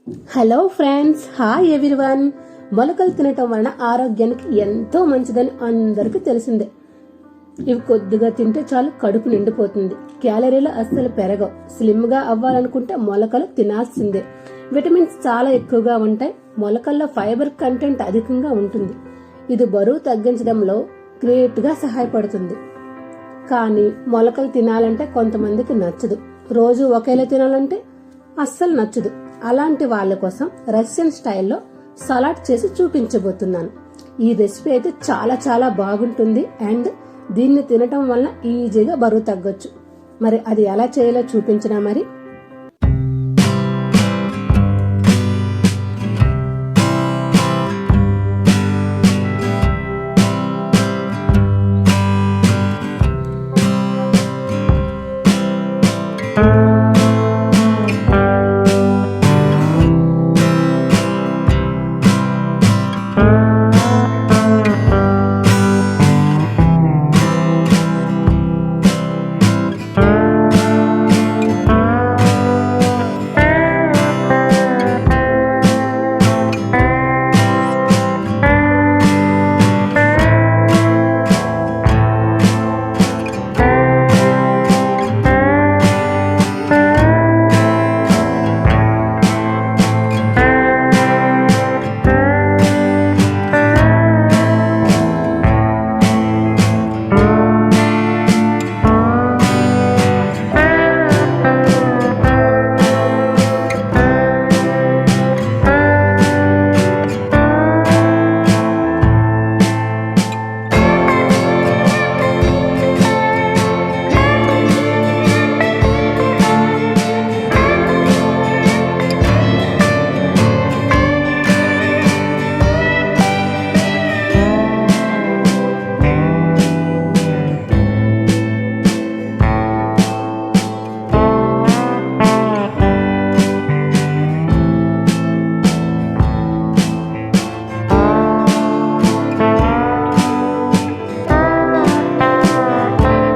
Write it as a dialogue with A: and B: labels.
A: Hello friends, hi everyone. మొలకలు తినటం వలన ఆరోగ్యానికి ఎంతో మంచిదని అందరికీ తెలిసిందే. ఇవి కొద్దిగా తింటే చాలు కడుపు నిండిపోతుంది. క్యాలరీలు అస్సలు పెరగవు. స్లిమ్ గా అవ్వాలనుకుంటే మొలకలు తినాల్సిందే. విటమిన్స్ చాలా ఎక్కువగా ఉంటాయి. మొలకల్లో ఫైబర్ కంటెంట్ అధికంగా ఉంటుంది. ఇది బరువు తగ్గించడంలో గ్రేట్ గా సహాయపడుతుంది. కానీ మొలకలు తినాలంటే కొంతమందికి నచ్చదు. రోజు ఒకేలా తినాలంటే అస్సలు నచ్చదు. అలాంటి వాళ్ళ కోసం రష్యన్ స్టైల్లో సలాడ్ చేసి చూపించబోతున్నాను. ఈ రెసిపీ అయితే చాలా చాలా బాగుంటుంది అండ్ దీన్ని తినటం వల్ల ఈజీగా బరువు తగ్గొచ్చు. మరి అది ఎలా చేయాలో చూపించినా మరి